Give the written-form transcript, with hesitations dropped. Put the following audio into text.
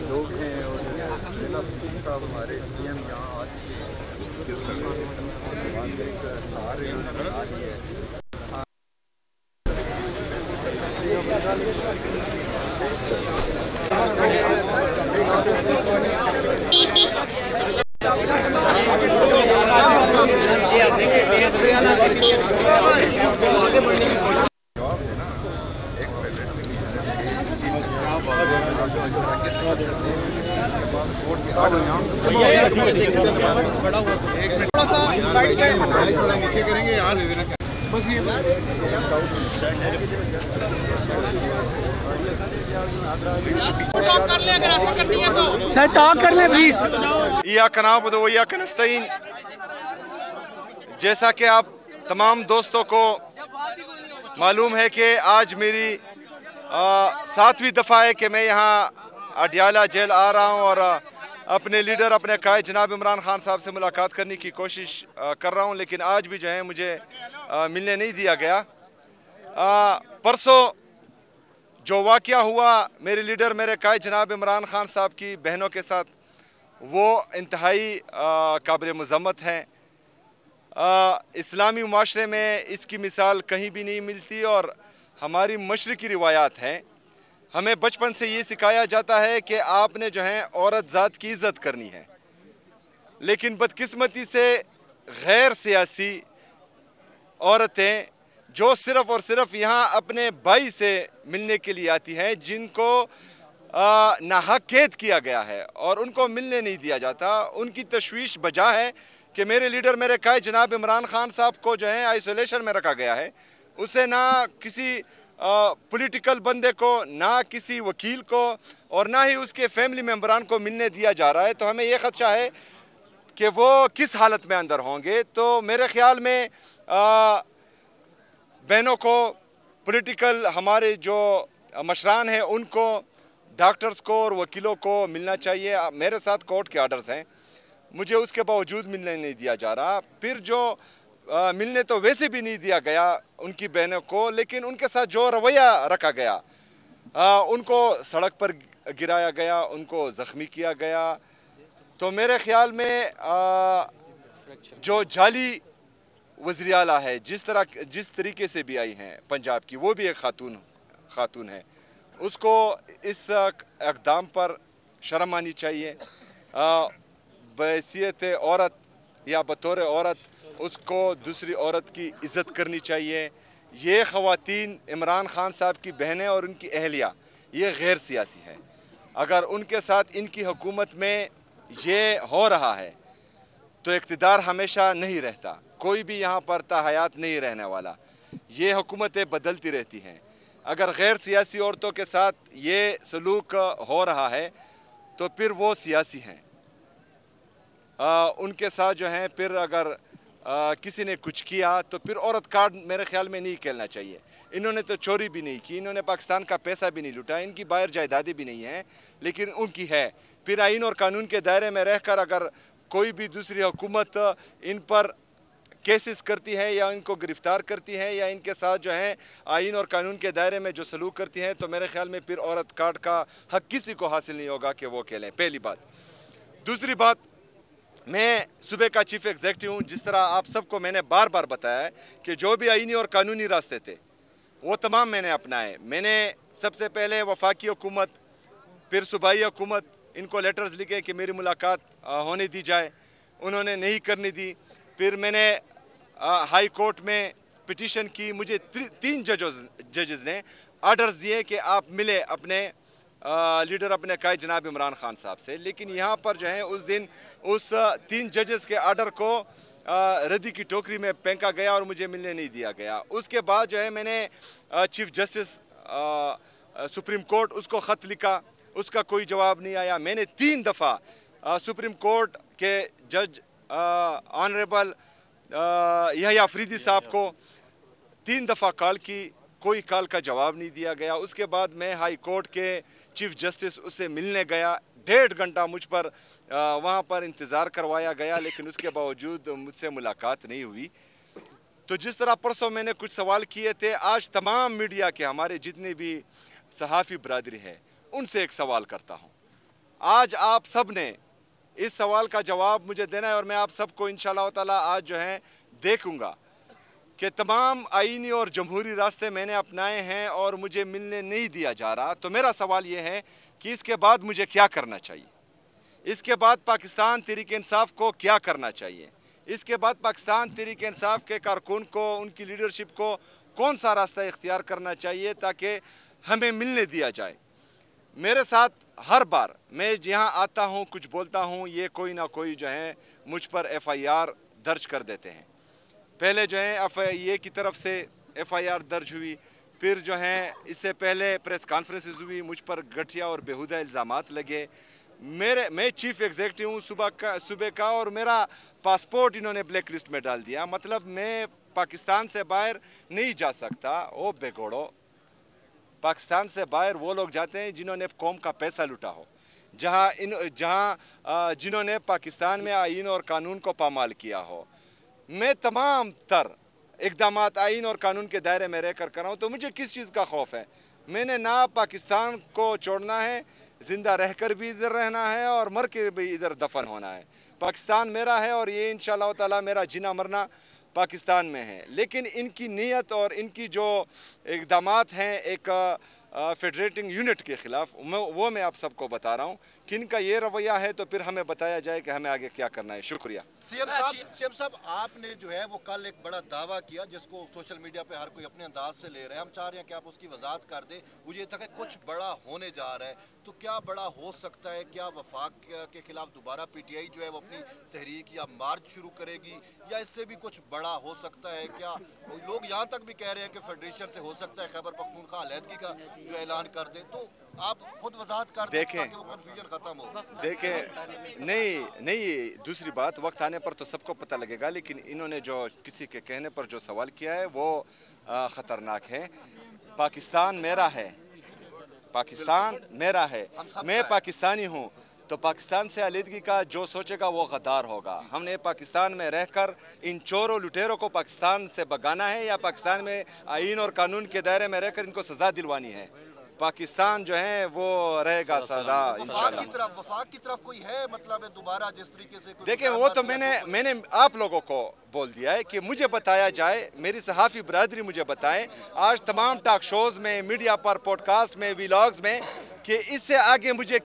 लोग हैं और हमारे पीएम यहाँ आ चुके हैं। नीचे करेंगे यार बस ये टॉक कर ले, अगर ऐसा करनी है तो सर टॉक कर ले प्लीज। इय्याका नअबुदु व इय्याका नस्तईन। जैसा कि आप तमाम दोस्तों को मालूम है कि आज मेरी 7वीं दफ़ा है कि मैं यहाँ अडयाला जेल आ रहा हूँ और अपने लीडर अपने कायद जनाब इमरान खान साहब से मुलाकात करने की कोशिश कर रहा हूँ, लेकिन आज भी जो है मुझे मिलने नहीं दिया गया। परसों जो वाक़या हुआ मेरे लीडर मेरे कायद जनाब इमरान खान साहब की बहनों के साथ, वो इंतहाई काबिल मज़म्मत हैं। इस्लामी माशरे में इसकी मिसाल कहीं भी नहीं मिलती और हमारी मशरक़ी रिवायात हैं। हमें बचपन से ये सिखाया जाता है कि आपने जो है औरत ज़ात की इज़्ज़त करनी है, लेकिन बदकिस्मती से गैर सियासी औरतें जो सिर्फ़ और सिर्फ यहाँ अपने भाई से मिलने के लिए आती हैं, जिनको नाहक कैद किया गया है और उनको मिलने नहीं दिया जाता, उनकी तशवीश बजा है कि मेरे लीडर मेरे कायद जनाब इमरान खान साहब को जो है आइसोलेशन में रखा गया है। उसे ना किसी पॉलिटिकल बंदे को, ना किसी वकील को और ना ही उसके फैमिली मेम्बरान को मिलने दिया जा रहा है। तो हमें ये ख़दशा है कि वो किस हालत में अंदर होंगे। तो मेरे ख़्याल में बहनों को, पॉलिटिकल हमारे जो मशरान हैं उनको, डॉक्टर्स को और वकीलों को मिलना चाहिए। मेरे साथ कोर्ट के आर्डर्स हैं, मुझे उसके बावजूद मिलने नहीं दिया जा रहा। फिर जो मिलने तो वैसे भी नहीं दिया गया उनकी बहनों को, लेकिन उनके साथ जो रवैया रखा गया, उनको सड़क पर गिराया गया, उनको ज़ख्मी किया गया। तो मेरे ख़्याल में जो जाली वज़ीर आला है, जिस तरीके से भी आई हैं पंजाब की, वो भी एक खातून है, उसको इस इक़दाम पर शर्म आनी चाहिए। बहैसियत औरत या बतौर औरत उसको दूसरी औरत की इज़्ज़त करनी चाहिए। ये ख़वातीन इमरान खान साहब की बहनें और उनकी अहलिया, ये गैर सियासी है। अगर उनके साथ इनकी हुकूमत में ये हो रहा है तो इक़्तिदार हमेशा नहीं रहता, कोई भी यहाँ पर ताहयात नहीं रहने वाला। ये हुकूमतें बदलती रहती हैं। अगर गैर सियासी औरतों के साथ ये सलूक हो रहा है तो फिर वो सियासी हैं। उनके साथ जो हैं फिर अगर किसी ने कुछ किया तो फिर औरत कार्ड मेरे ख्याल में नहीं खेलना चाहिए। इन्होंने तो चोरी भी नहीं की, इन्होंने पाकिस्तान का पैसा भी नहीं लूटा, इनकी बाहर जायदादें भी नहीं हैं, लेकिन उनकी है। फिर आइन और कानून के दायरे में रहकर अगर कोई भी दूसरी हुकूमत इन पर केसेस करती है या इनको गिरफ्तार करती है या इनके साथ जो है आइन और कानून के दायरे में जो सलूक करती है, तो मेरे ख्याल में फिर औरत कार्ड का हक किसी को हासिल नहीं होगा कि वो खेलें। पहली बात। दूसरी बात, मैं सूबे का चीफ एग्जीक्यूटिव हूँ। जिस तरह आप सबको मैंने बार बार बताया है कि जो भी आईनी और कानूनी रास्ते थे वो तमाम मैंने अपनाए। मैंने सबसे पहले वफाकी हुकूमत, फिर सूबाई हुकूमत, इनको लेटर्स लिखे कि मेरी मुलाकात होने दी जाए, उन्होंने नहीं करने दी। फिर मैंने हाई कोर्ट में पिटीशन की, मुझे 3 जजेस ने आर्डर्स दिए कि आप मिले अपने लीडर अपने कायद जनाब इमरान खान साहब से। लेकिन यहाँ पर जो है उस दिन उस 3 जजेस के आर्डर को रद्दी की टोकरी में फेंका गया और मुझे मिलने नहीं दिया गया। उसके बाद जो है मैंने चीफ जस्टिस सुप्रीम कोर्ट उसको ख़त लिखा, اس کا کوئی جواب نہیں آیا. میں نے 3 دفعہ سپریم کورٹ کے جج آنریبل یحییٰ آفریدی صاحب کو 3 دفعہ کال کی, کوئی کال کا جواب نہیں دیا گیا. اس کے بعد میں ہائی کورٹ کے چیف جسٹس اس سے ملنے گیا, 1.5 گھنٹہ مجھ پر وہاں پر انتظار کروایا گیا, لیکن اس کے باوجود مجھ سے ملاقات نہیں ہوئی. تو جس طرح پرسوں میں نے کچھ سوال کیے تھے, آج تمام میڈیا کے ہمارے جتنے بھی صحافی برادری ہے ان سے ایک سوال کرتا ہوں. آج آپ سب نے اس سوال کا جواب مجھے دینا ہے, اور میں آپ سب کو انشاءاللہ تعالی آج جو ہے دیکھوں گا کہ تمام آئینی اور جمہوری راستے میں نے اپنائے ہیں اور مجھے ملنے نہیں دیا جا رہا. تو میرا سوال یہ ہے کہ اس کے بعد مجھے کیا کرنا چاہیے, اس کے بعد پاکستان تحریک انصاف کو کیا کرنا چاہیے, اس کے بعد پاکستان تحریک انصاف کے کارکن کو, ان کی لیڈرشپ کو کون سا راستہ اختیار کرنا چاہیے تاکہ ہمیں ملنے دیا جائے. میرے ساتھ ہر بار میں یہاں آتا ہوں, کچھ بولتا ہوں, یہ کوئی نہ کوئی جو ہے مجھ پر FIR درج کر دیتے ہیں. پہلے جو ہے FIA کی طرف سے FIR درج ہوئی, پھر جو ہے اس سے پہلے پریس کانفرنسز ہوئی, مجھ پر گٹھیا اور بیہودہ الزامات لگے. میں چیف ایگزیکٹو ہوں صوبے کا, اور میرا پاسپورٹ انہوں نے بلیک لسٹ میں ڈال دیا. مطلب میں پاکستان سے باہر نہیں جا سکتا. او بے گھوڑو, پاکستان سے باہر وہ لوگ جاتے ہیں جنہوں نے قوم کا پیسہ لوٹا ہو, جنہوں نے پاکستان میں آئین اور قانون کو پامال کیا ہو. میں تمام تر اقدامات آئین اور قانون کے دائرے میں رہ کر رہا ہوں, تو مجھے کس چیز کا خوف ہے. میں نے نہ پاکستان کو چھوڑنا ہے, زندہ رہ کر بھی ادھر رہنا ہے اور مر کے بھی ادھر دفن ہونا ہے. پاکستان میرا ہے اور یہ انشاءاللہ تعالی میرا جینا مرنا پاکستان میں ہے. لیکن ان کی نیت اور ان کی جو اقدامات ہیں ایک فیڈریٹنگ یونٹ کے خلاف, وہ میں آپ سب کو بتا رہا ہوں کہ ان کا یہ رویہ ہے, تو پھر ہمیں بتایا جائے کہ ہمیں آگے کیا کرنا ہے. شکریہ. سی ایم صاحب, آپ نے جو ہے وہ کل ایک بڑا دعویٰ کیا جس کو سوشل میڈیا پہ ہر کوئی اپنے انداز سے لے رہے ہیں. ہم چاہ رہے ہیں کہ آپ اس کی وضاحت کر دیں. مجھے یہ تھا کہ کچھ بڑا ہونے جا رہا ہے, تو کیا بڑا ہو سکتا ہے؟ کیا وفاق کے خلاف دوبارہ PTI جو ہے وہ اپنی تحریک یا مارچ شروع کرے گی, یا اس سے بھی کچھ بڑا ہو سکتا ہے؟ کیا لوگ یہاں تک بھی کہہ رہے ہیں کہ فیڈریشن سے ہو سکتا ہے خیبر پختونخوا علیحدگی کا جو اعلان کر دیں؟ تو آپ خود وضاحت کر دیں تاکہ وہ کنفیوژن ختم ہو. دیکھیں, نہیں دوسری بات, وقت آنے پر تو سب کو پتہ لگے گا, لیکن انہوں نے جو کسی کے کہنے پر جو سوال کیا ہے وہ خطرناک ہے. پاکستان میرا ہے, پاکستان میرا ہے, میں پاکستانی ہوں, تو پاکستان سے علیحدگی کا جو سوچے گا وہ غدار ہوگا. ہم نے پاکستان میں رہ کر ان چوروں لٹیروں کو پاکستان سے بھگانا ہے, یا پاکستان میں آئین اور قانون کے دائرے میں رہ کر ان کو سزا دلوانی ہے. پاکستان جو ہے وہ رہے گا سدا انشاءاللہ. وفاق کی طرف کوئی ہے مطلب دوبارہ جس طریقے سے؟ دیکھیں, وہ تو میں نے آپ لوگوں کو بول دیا ہے کہ مجھے بتایا جائے, میری صحافی برادری مجھے بتائیں آج تمام ٹاک شوز میں, میڈیا پر, پوڈ کاسٹ میں, ویلاگز میں, کہ اس سے آگے مجھے